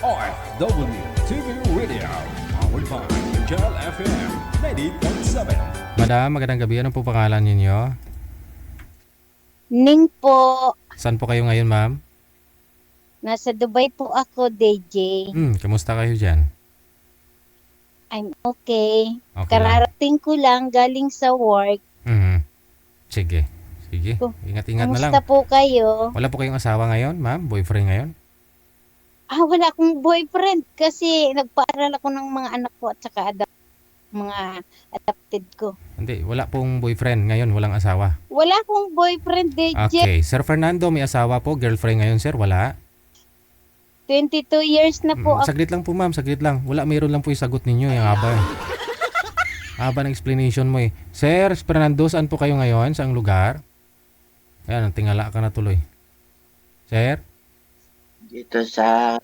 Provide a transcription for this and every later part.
OFW TV Radio, powered by Kel FM 90.7. Madam, magandang gabi. Ano po pangalan ninyo? Ning po, Saan po kayo ngayon, ma'am? nasa Dubai po ako, DJ. Kamusta kayo dyan? I'm okay. Okay lang. Kararating ko lang galing sa work. Sige. Sige. Oh, Ingat-ingat na lang. Kamusta po kayo? Wala po kayong asawa ngayon, ma'am? Boyfriend ngayon? Wala akong boyfriend kasi nagpaaral ako ng mga anak ko at saka mga adopted ko. Hindi, wala pong boyfriend ngayon. Walang asawa. Wala akong boyfriend, DJ. Okay. Sir Fernando, may asawa po. Girlfriend ngayon, sir? Wala? 22 years na po ako. Saglit lang po, ma'am. Saglit lang. Wala, mayroon lang po yung sagot ninyo. Yung haba eh. Haba ng explanation mo eh. Sir Fernando, saan po kayo ngayon? Saang lugar? Ayan, tingala ka na tuloy. Sir? Dito sa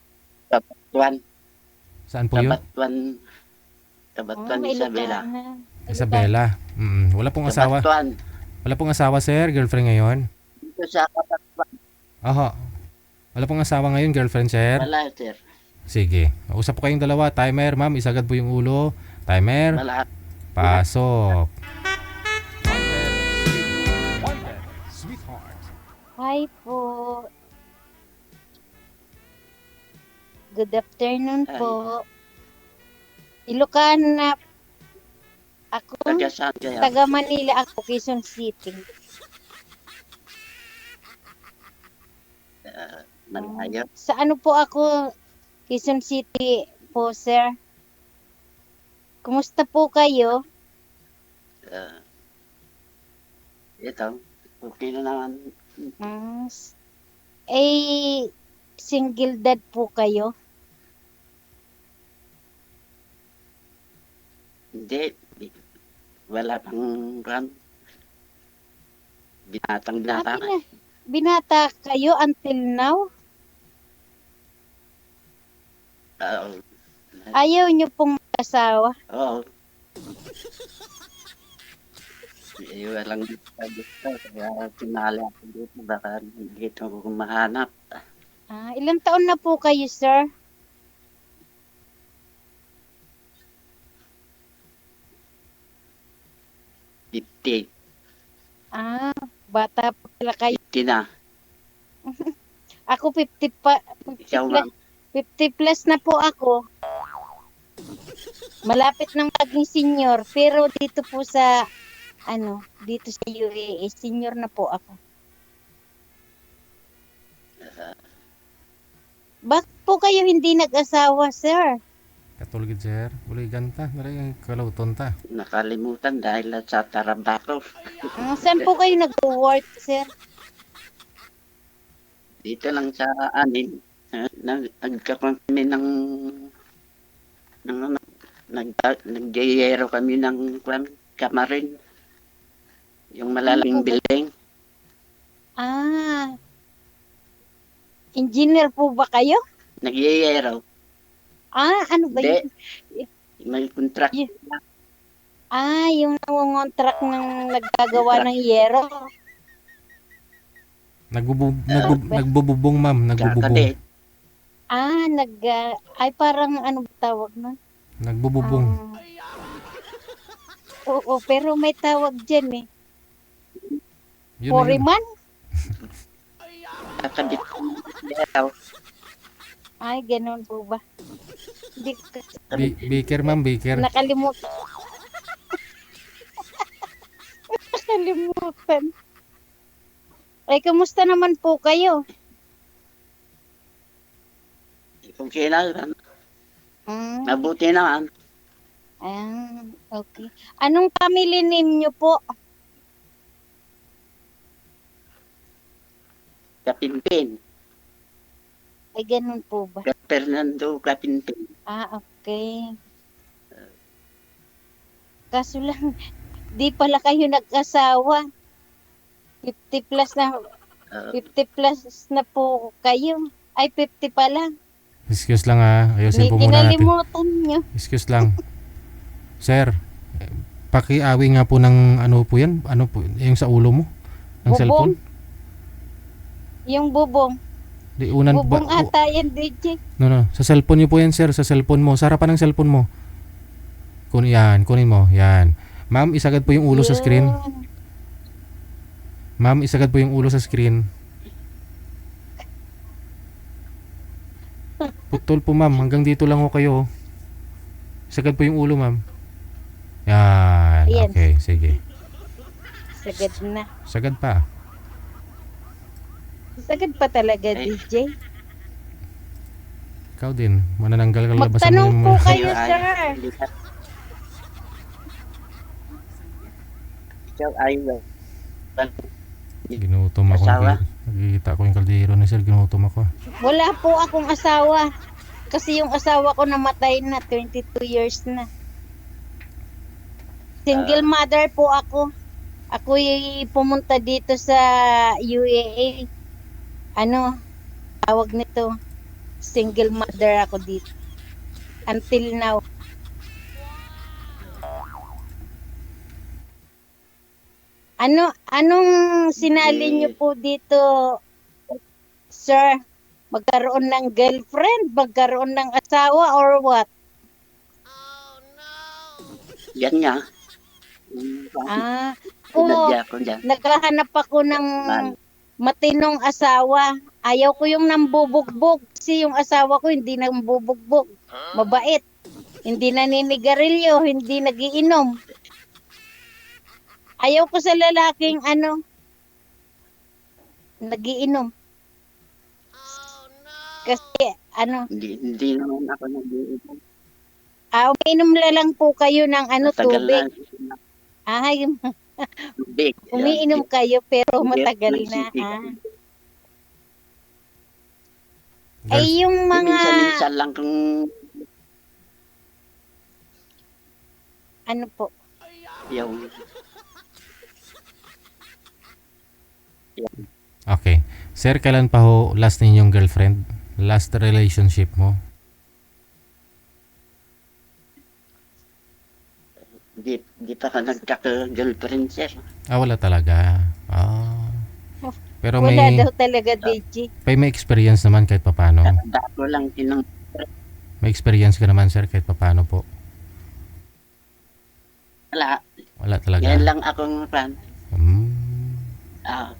Kabatuan. Saan po yun? Kabatuan Isabela. Ilocana. Isabela. Wala pong asawa. Kabatuan. Wala pong asawa, sir? Girlfriend ngayon? Dito sa Kabatuan. Aha. Wala pong asawa ngayon, girlfriend, sir? Wala, sir. Sige. Usap po kayong dalawa. Timer, ma'am. Isagad po yung ulo. Timer. Wala. Pasok. Wanted, sweetheart. Hi po. Good afternoon Hi. po. Ilocana. Ako, Taga saan kaya? taga Manila ako, Quezon City. Malayo. Sa ano po ako, Quezon City po, sir. Kumusta po kayo? Ito. Okay na naman. Mm, single dad po kayo? Hindi. Wala pang run. Binatang-binata. Binata kayo until now? Oo. Ayaw niyo pong mag-asawa? Oo. Walang gusto. Kaya pinali ako dito. Baka dito ko mahanap. Ilang taon na po kayo, sir? Fifty. Bata pa pala kayo. 50 na. Ako 50 pa. 50 Ikaw, plus, ma'am. 50 plus na po ako. Malapit nang maging senior. Pero dito po sa, dito sa UAE, senior na po ako. Bakit po kayo hindi nag-asawa, sir? Katulgid, sir. Uli ganta. Nalay kalauton ta. Nakalimutan dahil sa trabaho. Saan po kayo nag-work, sir? Dito lang sa anin. Nagkaroon kami ng nagyayero kami ng kamarin. Yung malaking building. Engineer po ba kayo? Nagyayero. Ano ba yun? May contract. Yung nangongontrak ng naggagawa ng yero. Nagbububong, ma'am. Nagbububong. Kakadit. Parang ano ba tawag nun? Nagbububong. Oo, pero may tawag dyan eh. Yun na yun. Foreman? Kakadit. Ganun po ba? Hindi ko Baker, ma'am. Baker. nakalimutan. Nakalimutan. Kamusta naman po kayo? Kung kailan, Mm, mabuti naman. okay. Anong family name nyo po? Kapimpin. Ganun po ba? Fernando Kapimpin. Okay. Kaso lang, di pala kayo nag-asawa. 50 plus na, 50 plus na po kayo. 50 pa lang. Excuse lang ha. Ayusin May po muna natin. kinalimutan nyo. Excuse lang. Sir, pakiawi nga po ng ano po yan? Ano po? Yung sa ulo mo? Ng Bubong? cellphone? Yung bubong. Di unan ba? Bubong ata yan, DJ. No. Sa cellphone niyo po yan, sir. Sa cellphone mo. Sa harapan ng cellphone mo. Kunin mo. Yan. Ma'am, isagad po yung ulo sa screen. Yun. Ma'am, isagad po yung ulo sa screen. Putol po, ma'am. Hanggang dito lang ho kayo. Isagad po yung ulo, ma'am. Yan. Ayan. Okay, sige. Sagad na. Sagad pa. Sagad pa talaga, Ay. DJ. Ikaw din. Manananggal ka labasan mo Magtanong yung po mga... kayo, Ay, sir. hindi ka- Ikaw ay Ginutom ako. Asawa? Nakikita ko yung kaldero ni sir. Ginutom ako. Wala po akong asawa. Kasi yung asawa ko namatay na, 22 years na. Single mother po ako. Ako pumunta dito sa UAE. Ano, tawag nito, single mother ako dito. Until now. Anong sinali niyo po dito, sir? Magkaroon ng girlfriend, magkaroon ng asawa, or what? yan nga. Kung Nadya ko dyan. naghahanap ako ng matinong asawa, ayaw ko yung nambubugbog. Kasi yung asawa ko hindi nambubugbog. Mabait. Hindi naninigarilyo, hindi nagiinom. Ayaw ko sa lalaking nagiinom. Kasi Hindi naman ako nag-iipon. umiinom lang po kayo ng Matagal tubig. na. Ay, Tubig. umiinom kayo pero Hindi, matagal na. nagsisig. Ay, yung mga Minsan-minsan lang kung po, yung Okay. Sir, kailan pa ho last ninyong girlfriend? Last relationship mo? di pa ka nagkaka-girlfriend, sir. Wala talaga. Pero wala may daw talaga, DJ. may experience naman kahit papano. Dako lang tinong May experience ka naman, sir, kahit papano po. wala. Wala talaga. Yan lang akong fan. Hmm. Ah,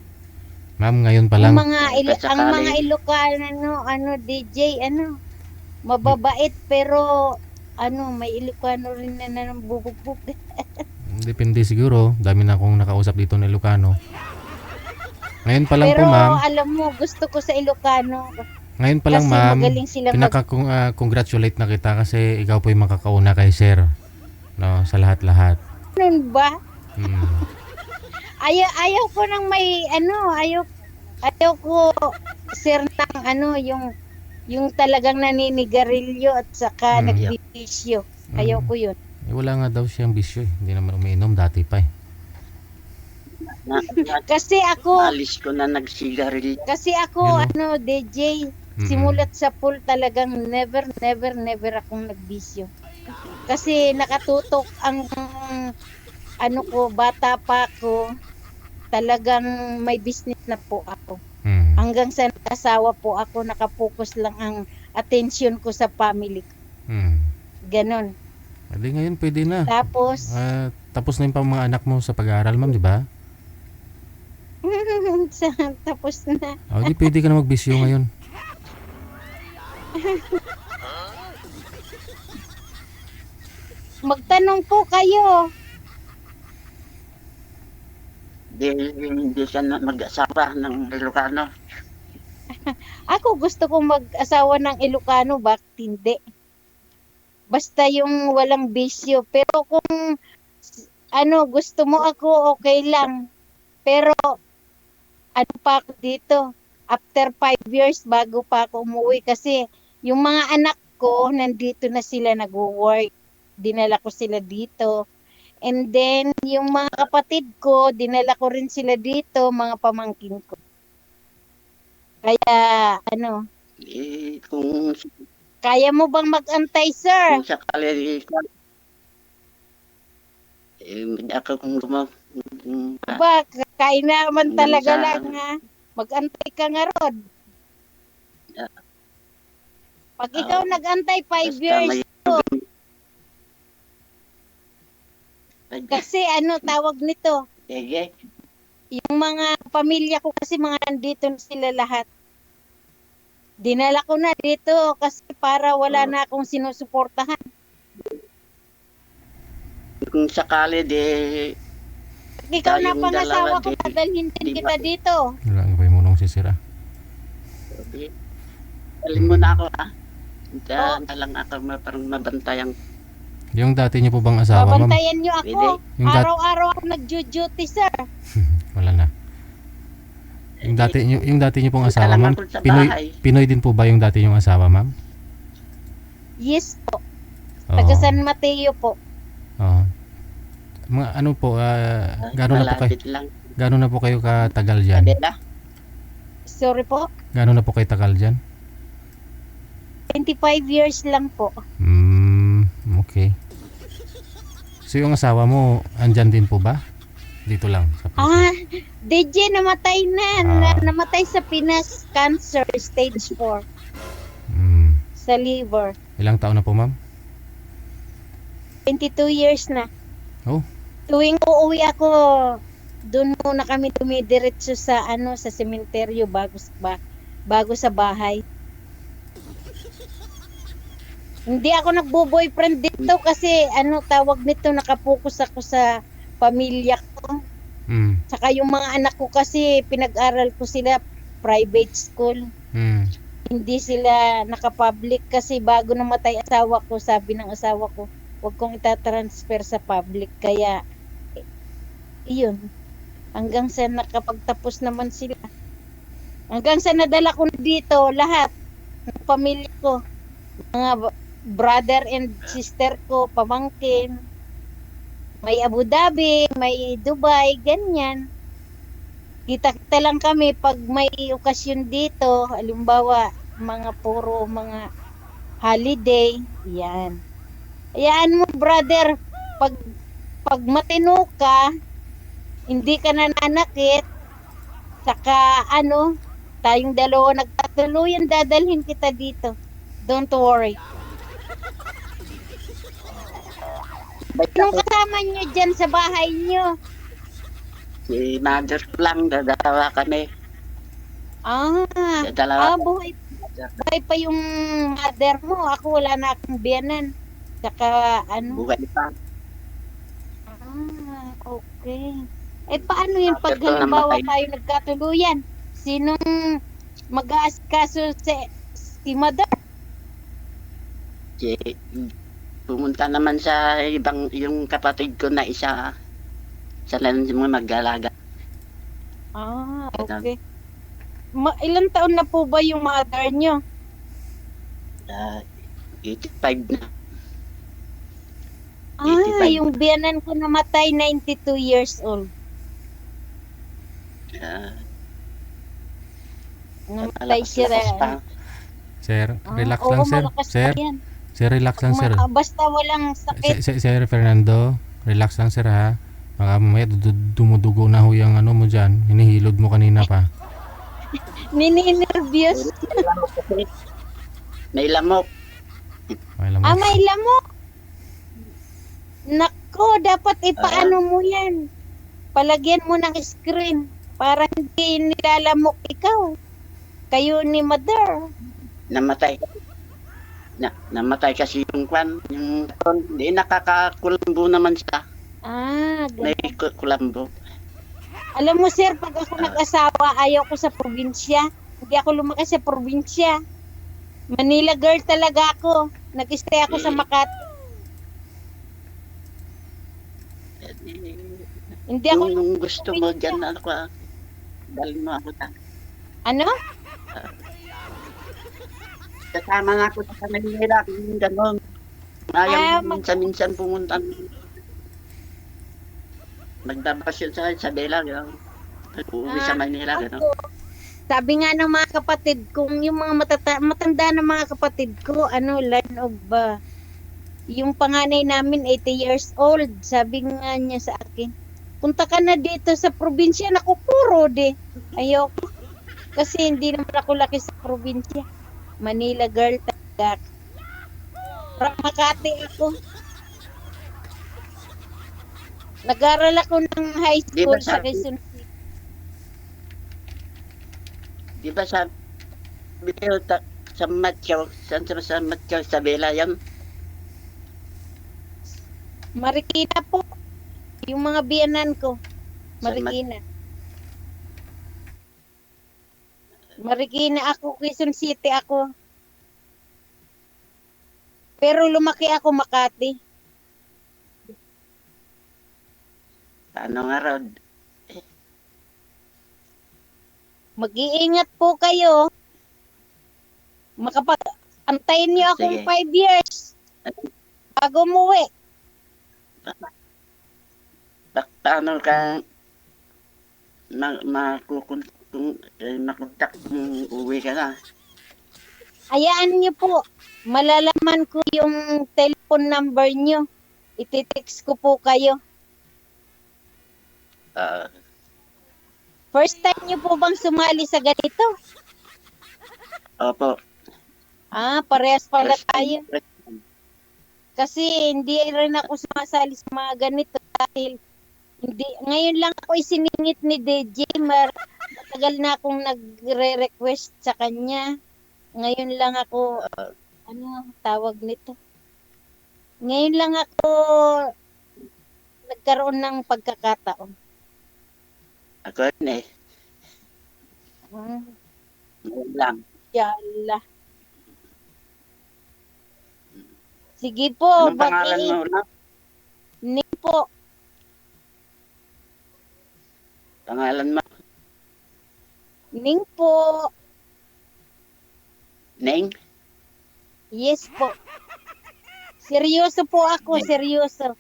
Ma'am, ngayon pa Ang lang. ang mga Ilocano, DJ, mababait pero may Ilocano rin na nambubugbog. Depende siguro. Dami na akong nakausap dito na Ilocano. Ngayon pa lang Pero po, ma'am. alam mo, gusto ko sa Ilocano Ngayon pa lang, kasi ma'am. magaling sila Congratulate na kita kasi ikaw po yung makakauna kay sir. No, sa lahat-lahat. Ganun ba? Hmm. Ayaw ko nang may ayaw ko sir ng yung talagang naninigarilyo at saka nagbibisyo. Ayaw ko yun. Wala nga daw siyang bisyo eh. Hindi naman umiinom dati pa eh. Kasi ako alis ko na nagsigarilyo. DJ, Mm-mm. simulat sa pool talagang never akong nagbisyo. Kasi nakatutok ang bata pa ako, talagang may business na po ako. Hanggang sa nag-asawa po ako, nakapokus lang ang attention ko sa family ko. Ganon. Hindi ngayon pwede na. Tapos, Tapos na yung mga anak mo sa pag-aaral, ma'am, di ba? tapos na. Di pwede ka na magbisyo ngayon. Magtanong po kayo. Hindi siya na mag-asawa ng Ilocano. Ako gusto kong mag-asawa ng Ilocano, bakit hindi? Basta yung walang bisyo. Pero kung gusto mo ako, okay lang. Pero pa ako dito? After 5 years, bago pa ako umuwi. Kasi yung mga anak ko, nandito na sila nag-work. Dinala ko sila dito. And then, yung mga kapatid ko, dinala ko rin sila dito, mga pamangkin ko. Kaya, Kung kaya mo bang mag-antay, sir? sakali ako kung Ba, kain naman talaga Minsan. lang, ha? Mag-antay ka nga, Rod. Pag ikaw nag-antay 5 Basta years, may... kasi ano tawag nito, Sige. yung mga pamilya ko kasi mga nandito na sila lahat. Dinala ko na dito kasi para wala na akong sinusuportahan. Kung sakali, di... Pag ikaw na Tayong pangasawa dalawa, ko, di- dadalhin din di kita ba- dito. Wala nga ba yung munong sisira? Di. Alin mo na ako, ha? Oh. Na lang ako parang mabantayan. Yung dati niyo po bang asawa, ma'am? Babantayan niyo ako. Pwede. Yung dat- Araw-araw ako nag-duty, sir. Wala na. Yung dati niyo pong asawa, Alam ma'am? ako sa bahay. Pinoy din po ba yung dati yung asawa, ma'am? Yes po. Oo. Taga San Mateo po. Oo. Mga ano po, gano'n na po kayo katagal diyan? Adela? Sorry po. Gano'n na po kayo tagal diyan? 25 years lang po. Okay. So yung asawa mo, andyan din po ba? Dito lang sa Pinas? DJ namatay na. Ah. Namatay sa Pinas cancer stage 4 Mm. sa liver. Ilang taon na po, ma'am? 22 years na. Oh. Tuwing uuwi ako, doon muna kami dumidiretso sa sa sementeryo bago sa bahay. Hindi ako nagbo-boyfriend dito kasi tawag nito, nakapokus ako sa pamilya ko. Mm. Saka yung mga anak ko kasi pinag-aral ko sila private school. Mm. Hindi sila naka-public kasi bago namatay asawa ko, sabi ng asawa ko, huwag kong itatransfer sa public. Kaya, iyon. Hanggang sa nakapagtapos naman sila. Hanggang sa nadala ko na dito, lahat ng pamilya ko. Mga brother and sister ko, pamangkin. May Abu Dhabi, may Dubai, ganyan. Kita-kita lang kami pag may okasyon dito, halimbawa mga holiday, yan. Hayaan mo brother, pag matino ka, hindi ka nananakit, saka tayong dalawa nagtatuluyan, dadalhin kita dito. Don't worry. Anong kasama nyo dyan sa bahay nyo? Si mother ko lang, dalawa kami. Dalawa. Buhay pa yung mother mo. Ako wala na akong biyanan. Saka Buhay pa. Okay. Paano yun pag Mother ko halimbawa namatay. tayo nagkatuluyan? Sinong mag-aaskaso si mother? Pumunta naman sa yung kapatid ko na isa. Sa lang mo mag-alaga. Okay. Ilang taon na po ba yung mother nyo? 85 na. 85. Yung biyanan ko namatay, 92 years old. Namatay siya. Sir, relax Oo, lang, sir. malakas Sir, pa yan. sir, relax lang, sir. Basta walang sakit. Sir Fernando, relax lang, sir, ha? Baka mamaya dumudugo na ho yung mo dyan. Hinihilod mo kanina pa. Nininervyos. May lamok. Alam mo. May lamok. Nako, dapat ipaano mo yan. Palagyan mo ng screen para hindi nilalamok ikaw. Kayo ni mother. Namatay. Namatay kasi yung kwan. Hindi nakakakulambo naman siya. May Ganun. kulambo. Alam mo sir, pag ako nag-asawa, ayaw ko sa probinsya. Hindi ako lumaki sa probinsya. Manila girl talaga ako. Nag-stay ako sa Makati. Hindi ako Yung gusto mo dyan, dalhin mo ako ta. Ano? Kasama nga ako sa Manila, yung gano'n. Ayaw minsan-minsan pumunta. Magbabasyon sa Bela, gano'n. Uuwi sa Manila, gano'n. Sabi nga ng mga kapatid kong, yung mga matanda ng mga kapatid ko, line of, yung panganay namin, 80 years old. Sabi nga niya sa akin, punta ka na dito sa probinsya. Naku, puro de. Ayoko. Kasi hindi naman ako laki sa probinsya. Manila girl talaga. From Makati ako. Nag-aral ako ng high Di school ba sa sabi, Quezon City. di ba sabi ko sa Matyaw, sa Matyaw, sa Bela yan? Marikina po. Yung mga biyanan ko. Marikina. Marikina ako, Quezon City ako. Pero lumaki ako Makati. Ano nga raw? Mag-iingat po kayo. Antayin niyo akong Sige. 5 years bago umuwi. Paano ka makontak kung uwi ka na? Hayaan niyo po. Malalaman ko yung telephone number niyo. Iti-text ko po kayo. First time niyo po bang sumali sa ganito? Opo. Parehas pala First tayo. time. Kasi hindi rin ako sumasali sa mga ganito dahil ngayon lang ako isiningit ni DJ. Matagal na akong nagre-request sa kanya. Ngayon lang ako, tawag nito? Ngayon lang ako nagkaroon ng pagkakataon. Ako rin eh. Ngayon lang. Yala. Sige po, Anong pangalan mo ulit? Ning po. Pangalan mo? Ning po. Neng? Yes po. Seryoso po ako, seryoso.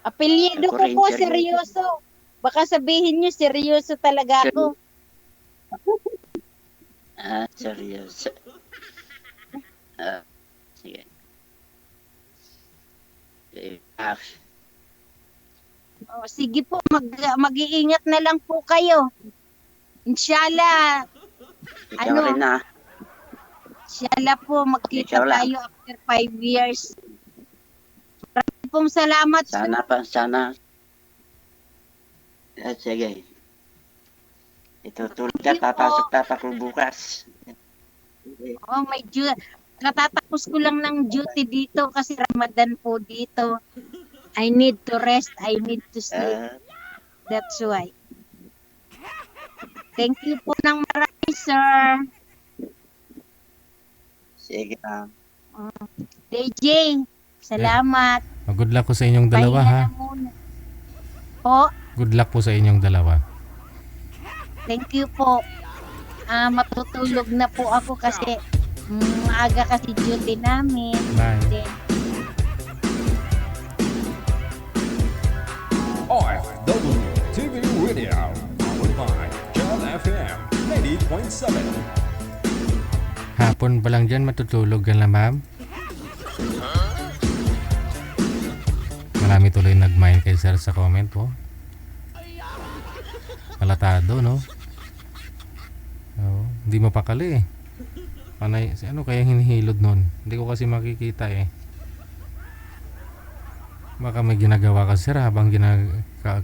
Apelyido Ako ko rin, po, seryoso. seryoso. Baka sabihin niyo, seryoso talaga ako. Seryoso. Sige. Sige po, mag-iingat na lang po kayo. Inshallah, Ikaw rin na. inshallah po, magkita Ikaw lang. tayo after 5 years. Maraming pong salamat. Sana. Sige. Itutulog ka, Sige po. papasok ko bukas. May katatapos ko lang ng duty dito kasi Ramadan po dito. I need to rest, I need to sleep. That's why. Thank you po ng marami, sir. Sige na. DJ, salamat. Good luck po sa inyong dalawa Pahinga ha. na muna. Po, Good luck po sa inyong dalawa. thank you po. Matutulog na po ako kasi maaga kasi duty namin. Bye. Then, OFW TV Radio, powered by Jal FM 90.7. Hapon pa lang dyan matutulog ka na ma'am. Marami tuloy nag-mind kay sir sa comment po. Palatado no? Hindi mapakali eh. Panay, ano kaya hinihilod nun? Hindi ko kasi makikita eh. Baka may ginagawa ka sir habang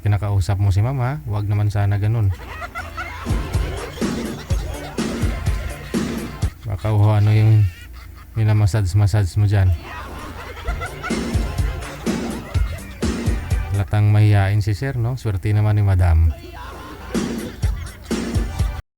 kinakausap mo si mama. Huwag naman sana ganun. Baka ano yung minamassage mo dyan. Latang mahihain si sir no? Swerte naman ni madam.